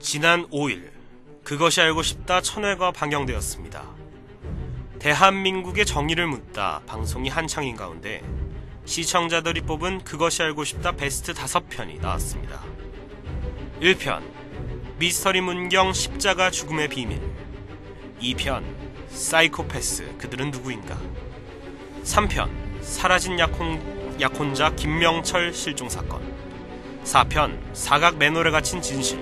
지난 5일 그것이 알고 싶다 1000회가 방영되었습니다. 대한민국의 정의를 묻다 방송이 한창인 가운데 시청자들이 뽑은 그것이 알고 싶다 베스트 5편이 나왔습니다. 1편 미스터리 문경 십자가 죽음의 비밀, 2편 사이코패스 그들은 누구인가, 3편 사라진 약혼자 김명철 실종사건, 4편 사각 맨홀에 갇힌 진실,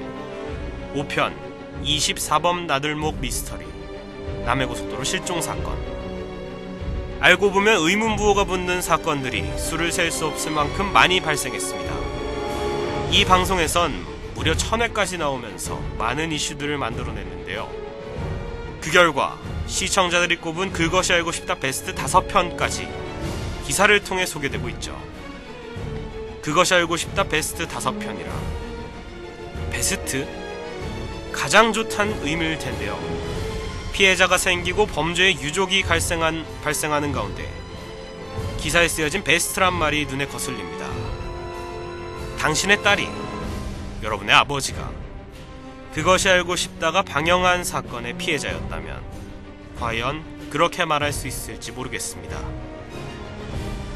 5편 24범 나들목 미스터리 남해고속도로 실종사건. 알고 보면 의문부호가 붙는 사건들이 수를 셀 수 없을 만큼 많이 발생했습니다. 이 방송에선 무려 1000회까지 나오면서 많은 이슈들을 만들어냈는데요. 그 결과 시청자들이 꼽은 그것이 알고 싶다 베스트 5편까지 기사를 통해 소개되고 있죠. 그것이 알고 싶다 베스트 5편이라 베스트? 가장 좋다는 의미일 텐데요. 피해자가 생기고 범죄의 유족이 발생하는 가운데 기사에 쓰여진 베스트란 말이 눈에 거슬립니다. 당신의 딸이, 여러분의 아버지가 그것이 알고 싶다가 방영한 사건의 피해자였다면 과연 그렇게 말할 수 있을지 모르겠습니다.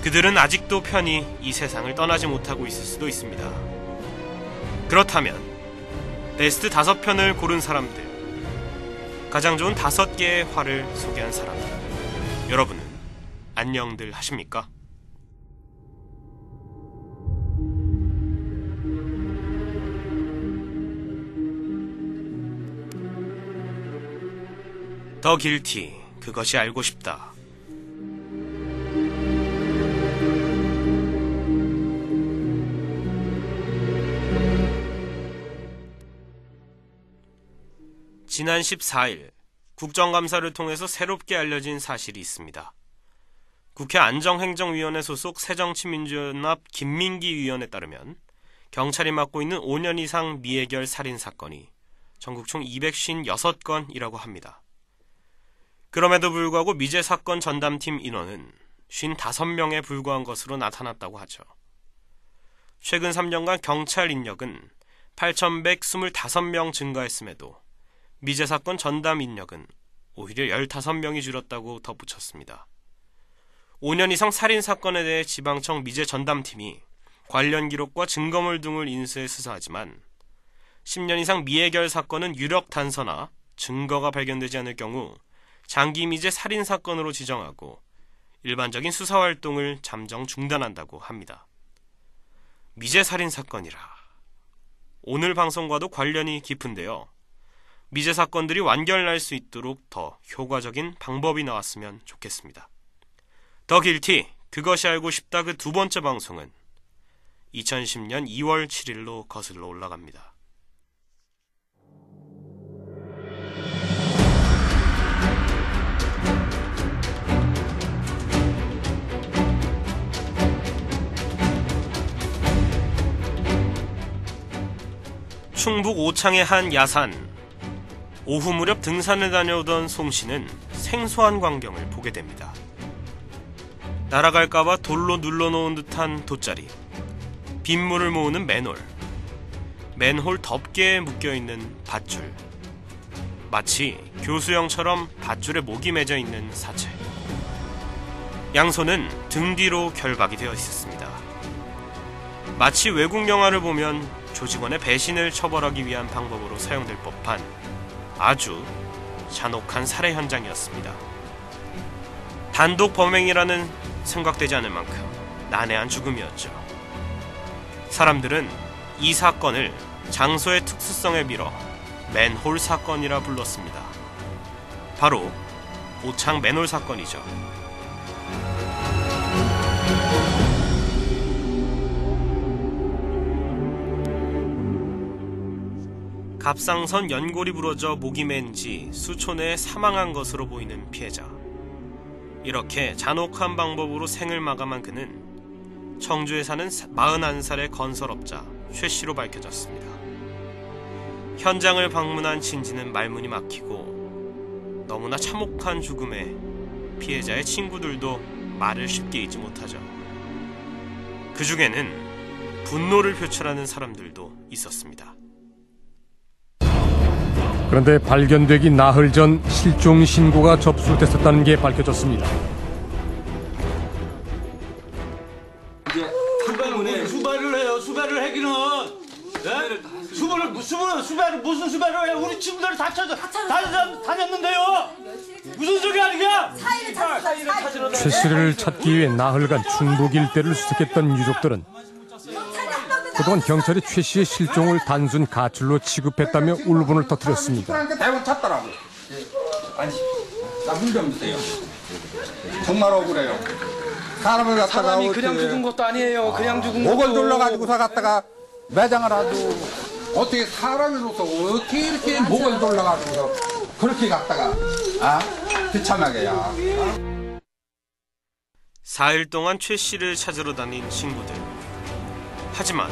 그들은 아직도 편히 이 세상을 떠나지 못하고 있을 수도 있습니다. 그렇다면 베스트 5편을 고른 사람들, 가장 좋은 5개의 화를 소개한 사람들, 여러분은 안녕들 하십니까? 더 길티, 그것이 알고 싶다. 지난 14일 국정감사를 통해서 새롭게 알려진 사실이 있습니다. 국회 안정행정위원회 소속 새정치민주연합 김민기 위원에 따르면 경찰이 맡고 있는 5년 이상 미해결 살인사건이 전국 총 256건이라고 합니다. 그럼에도 불구하고 미제 사건 전담팀 인원은 55명에 불과한 것으로 나타났다고 하죠. 최근 3년간 경찰 인력은 8,125명 증가했음에도 미제 사건 전담 인력은 오히려 15명이 줄었다고 덧붙였습니다. 5년 이상 살인사건에 대해 지방청 미제 전담팀이 관련 기록과 증거물 등을 인수해 수사하지만 10년 이상 미해결 사건은 유력 단서나 증거가 발견되지 않을 경우 장기 미제 살인사건으로 지정하고 일반적인 수사활동을 잠정 중단한다고 합니다. 미제 살인사건이라 오늘 방송과도 관련이 깊은데요. 미제 사건들이 완결날 수 있도록 더 효과적인 방법이 나왔으면 좋겠습니다. 더 길티, 그것이 알고 싶다 그 2번째 방송은 2010년 2월 7일로 거슬러 올라갑니다. 충북 오창의 한 야산. 오후 무렵 등산을 다녀오던 송씨는 생소한 광경을 보게 됩니다. 날아갈까봐 돌로 눌러놓은 듯한 돗자리, 빗물을 모으는 맨홀, 맨홀 덮개에 묶여있는 밧줄, 마치 교수형처럼 밧줄에 목이 매져 있는 사체. 양손은 등 뒤로 결박이 되어 있었습니다. 마치 외국 영화를 보면 조직원의 배신을 처벌하기 위한 방법으로 사용될 법한 아주 잔혹한 살해 현장이었습니다. 단독 범행이라는 생각되지 않을 만큼 난해한 죽음이었죠. 사람들은 이 사건을 장소의 특수성에 빌어 맨홀 사건이라 불렀습니다. 바로 오창 맨홀 사건이죠. 갑상선 연골이 부러져 목이 맨지 수초 내에 사망한 것으로 보이는 피해자. 이렇게 잔혹한 방법으로 생을 마감한 그는 청주에 사는 41살의 건설업자 최 씨로 밝혀졌습니다. 현장을 방문한 친지는 말문이 막히고 너무나 참혹한 죽음에 피해자의 친구들도 말을 쉽게 잊지 못하죠. 그 중에는 분노를 표출하는 사람들도 있었습니다. 그런데 발견되기 나흘 전 실종 신고가 접수됐었다는 게 밝혀졌습니다. 이제 수배를 해요. 수배를 하기는 수배를 무슨 수배를 해요? 우리 친구들 다녔는데요. 무슨 소리 하는 거야? 최 씨를 찾기 위해 나흘간 충북 일대를 수색했던 유족들은 그동안 경찰이 최 씨의 실종을 단순 가출로 취급했다며 울분을 터뜨렸습니다. 대원 찾더라고. 아니, 나 물 좀 주세요. 정말 억울해요. 사람을 갖다가 사람이 그냥 죽은 것도 아니에요. 그냥 죽은 것도. 목을 눌러가지고서 갖다가 매장을 하도 어떻게 사람으로서 어떻게 이렇게 목을 눌러가지고서 그렇게 갖다가 비참하게야. 4일 동안 최 씨를 찾으러 다닌 친구들. 하지만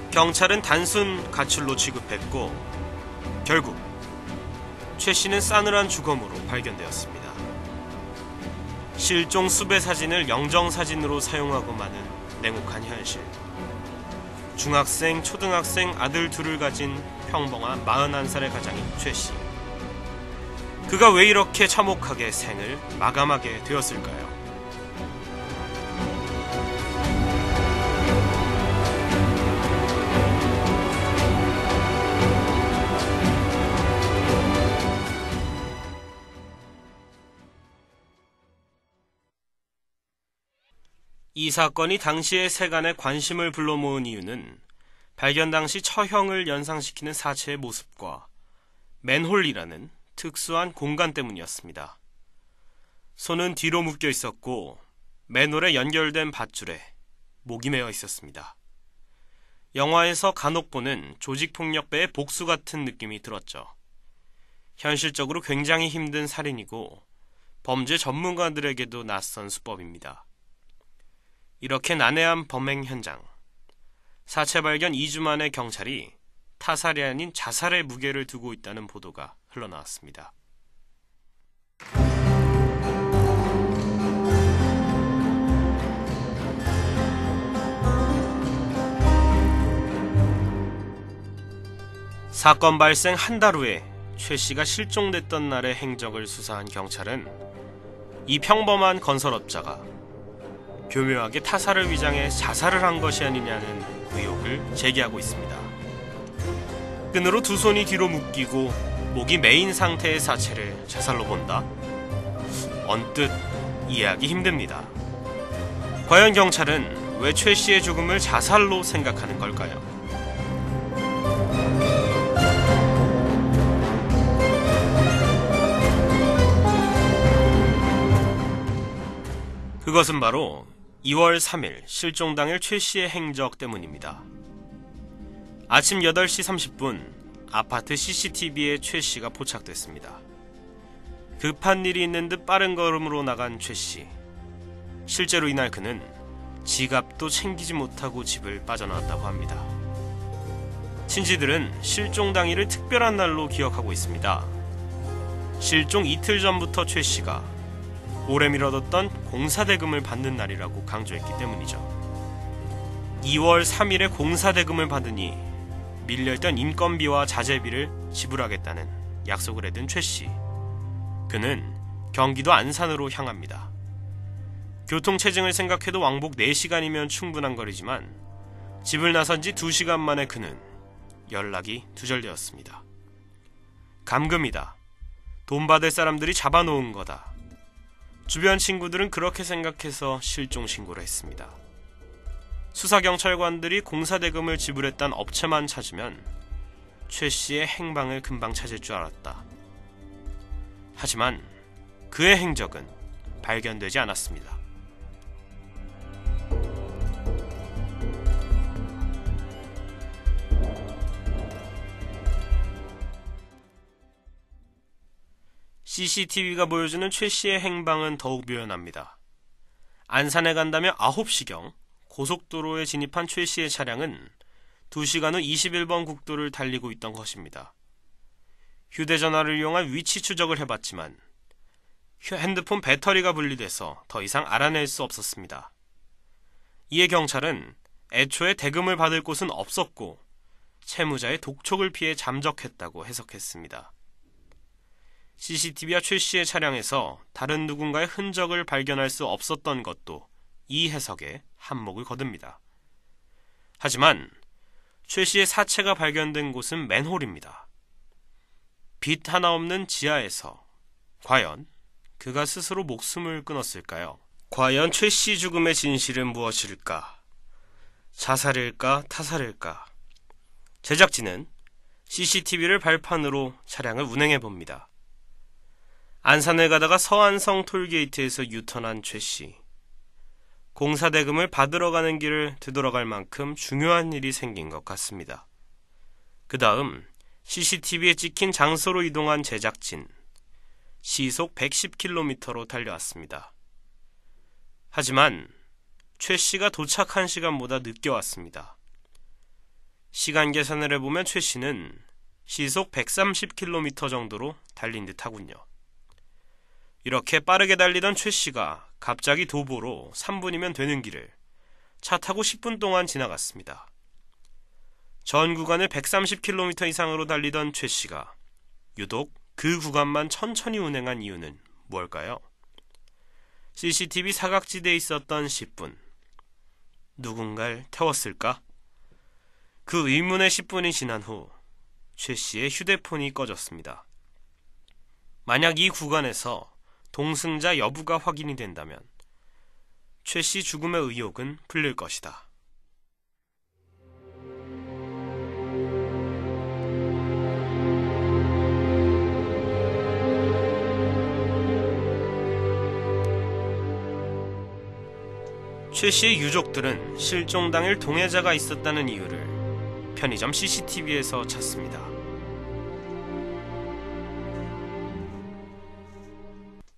경찰은 단순 가출로 취급했고 결국 최 씨는 싸늘한 주검으로 발견되었습니다. 실종 수배 사진을 영정사진으로 사용하고 마는 냉혹한 현실. 중학생, 초등학생 아들 둘을 가진 평범한 41살의 가장인 최 씨. 그가 왜 이렇게 참혹하게 생을 마감하게 되었을까요? 이 사건이 당시의 세간의 관심을 불러 모은 이유는 발견 당시 처형을 연상시키는 사체의 모습과 맨홀이라는 특수한 공간 때문이었습니다. 손은 뒤로 묶여 있었고 맨홀에 연결된 밧줄에 목이 매어 있었습니다. 영화에서 간혹 보는 조직폭력배의 복수 같은 느낌이 들었죠. 현실적으로 굉장히 힘든 살인이고 범죄 전문가들에게도 낯선 수법입니다. 이렇게 난해한 범행 현장. 사체 발견 2주 만에 경찰이 타살이 아닌 자살의 무게를 두고 있다는 보도가 흘러나왔습니다. 사건 발생 한 달 후에 최 씨가 실종됐던 날의 행적을 수사한 경찰은 이 평범한 건설업자가 교묘하게 타살을 위장해 자살을 한 것이 아니냐는 의혹을 제기하고 있습니다. 끈으로 두 손이 뒤로 묶이고 목이 메인 상태의 사체를 자살로 본다? 언뜻 이해하기 힘듭니다. 과연 경찰은 왜 최 씨의 죽음을 자살로 생각하는 걸까요? 그것은 바로 2월 3일 실종 당일 최 씨의 행적 때문입니다. 아침 8시 30분 아파트 CCTV에 최 씨가 포착됐습니다. 급한 일이 있는 듯 빠른 걸음으로 나간 최 씨. 실제로 이날 그는 지갑도 챙기지 못하고 집을 빠져나왔다고 합니다. 친지들은 실종 당일을 특별한 날로 기억하고 있습니다. 실종 이틀 전부터 최 씨가 오래 미뤄뒀던 공사대금을 받는 날이라고 강조했기 때문이죠. 2월 3일에 공사대금을 받으니 밀려있던 인건비와 자재비를 지불하겠다는 약속을 해둔 최 씨. 그는 경기도 안산으로 향합니다. 교통체증을 생각해도 왕복 4시간이면 충분한 거리지만 집을 나선 지 2시간 만에 그는 연락이 두절되었습니다. 감금이다. 돈 받을 사람들이 잡아놓은 거다. 주변 친구들은 그렇게 생각해서 실종 신고를 했습니다. 수사경찰관들이 공사대금을 지불했던 업체만 찾으면 최 씨의 행방을 금방 찾을 줄 알았다. 하지만 그의 행적은 발견되지 않았습니다. CCTV가 보여주는 최 씨의 행방은 더욱 묘연합니다. 안산에 간다며 9시경 고속도로에 진입한 최 씨의 차량은 2시간 후 21번 국도를 달리고 있던 것입니다. 휴대전화를 이용한 위치 추적을 해봤지만 핸드폰 배터리가 분리돼서 더 이상 알아낼 수 없었습니다. 이에 경찰은 애초에 대금을 받을 곳은 없었고 채무자의 독촉을 피해 잠적했다고 해석했습니다. CCTV와 최 씨의 차량에서 다른 누군가의 흔적을 발견할 수 없었던 것도 이 해석에 한몫을 거둡니다. 하지만 최 씨의 사체가 발견된 곳은 맨홀입니다. 빛 하나 없는 지하에서 과연 그가 스스로 목숨을 끊었을까요? 과연 최 씨 죽음의 진실은 무엇일까? 자살일까? 타살일까? 제작진은 CCTV를 발판으로 차량을 운행해봅니다. 안산을 가다가 서안성 톨게이트에서 유턴한 최 씨. 공사 대금을 받으러 가는 길을 되돌아갈 만큼 중요한 일이 생긴 것 같습니다. 그 다음 CCTV에 찍힌 장소로 이동한 제작진. 시속 110km로 달려왔습니다. 하지만 최 씨가 도착한 시간보다 늦게 왔습니다. 시간 계산을 해보면 최 씨는 시속 130km 정도로 달린 듯하군요. 이렇게 빠르게 달리던 최 씨가 갑자기 도보로 3분이면 되는 길을 차 타고 10분 동안 지나갔습니다. 전 구간을 130km 이상으로 달리던 최 씨가 유독 그 구간만 천천히 운행한 이유는 무엇일까요? CCTV 사각지대에 있었던 10분. 누군가를 태웠을까? 그 의문의 10분이 지난 후 최 씨의 휴대폰이 꺼졌습니다. 만약 이 구간에서 동승자 여부가 확인이 된다면 최 씨 죽음의 의혹은 풀릴 것이다. 최 씨의 유족들은 실종 당일 동해자가 있었다는 이유를 편의점 CCTV에서 찾습니다.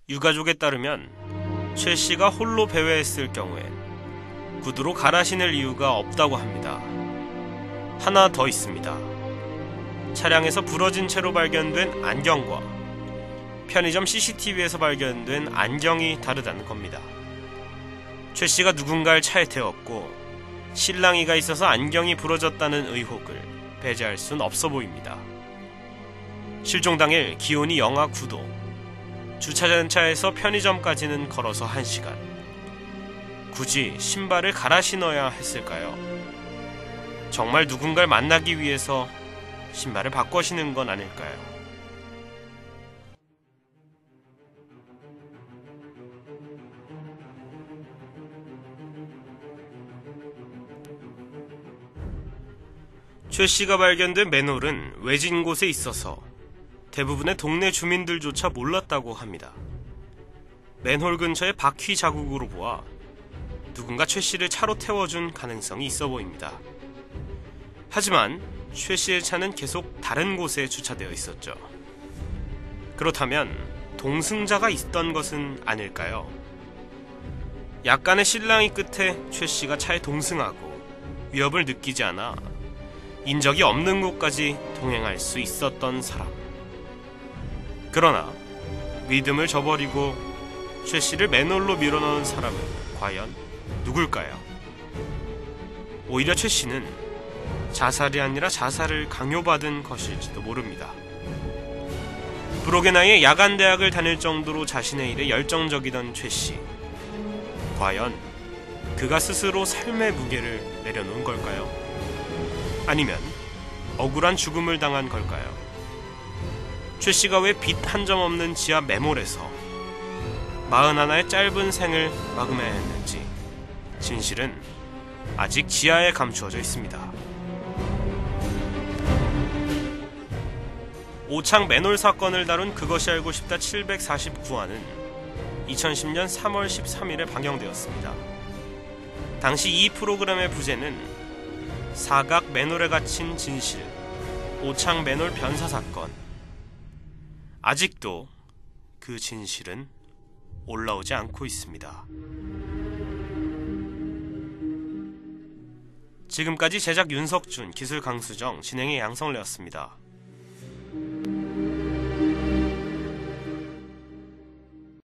유가족에 따르면 최 씨가 홀로 배회했을 경우엔 구두로 갈아 신을 이유가 없다고 합니다. 하나 더 있습니다. 차량에서 부러진 채로 발견된 안경과 편의점 CCTV에서 발견된 안경이 다르다는 겁니다. 최 씨가 누군가를 차에 태웠고 실랑이가 있어서 안경이 부러졌다는 의혹을 배제할 순 없어 보입니다. 실종 당일 기온이 영하 9도, 주차장차에서 편의점까지는 걸어서 1시간. 굳이 신발을 갈아 신어야 했을까요? 정말 누군가를 만나기 위해서 신발을 바꿔 신은 건 아닐까요? 최 씨가 발견된 맨홀은 외진 곳에 있어서 대부분의 동네 주민들조차 몰랐다고 합니다. 맨홀 근처의 바퀴 자국으로 보아 누군가 최 씨를 차로 태워준 가능성이 있어 보입니다. 하지만 최 씨의 차는 계속 다른 곳에 주차되어 있었죠. 그렇다면 동승자가 있던 것은 아닐까요? 약간의 실랑이 끝에 최 씨가 차에 동승하고 위협을 느끼지 않아 인적이 없는 곳까지 동행할 수 있었던 사람. 그러나 믿음을 저버리고 최 씨를 맨홀로 밀어넣은 사람은 과연 누굴까요? 오히려 최 씨는 자살이 아니라 자살을 강요받은 것일지도 모릅니다. 불혹의 나이에 야간 대학을 다닐 정도로 자신의 일에 열정적이던 최 씨. 과연 그가 스스로 삶의 무게를 내려놓은 걸까요? 아니면 억울한 죽음을 당한 걸까요? 최 씨가 왜 빛 한 점 없는 지하 맨홀에서 41의 짧은 생을 마감해야 했는지 진실은 아직 지하에 감추어져 있습니다. 오창 맨홀 사건을 다룬 그것이 알고 싶다 749화는 2010년 3월 13일에 방영되었습니다. 당시 이 프로그램의 부제는 사각 맨홀에 갇힌 진실, 오창 맨홀 변사 사건. 아직도 그 진실은 올라오지 않고 있습니다. 지금까지 제작 윤석준, 기술 강수정, 진행의 양성래였습니다.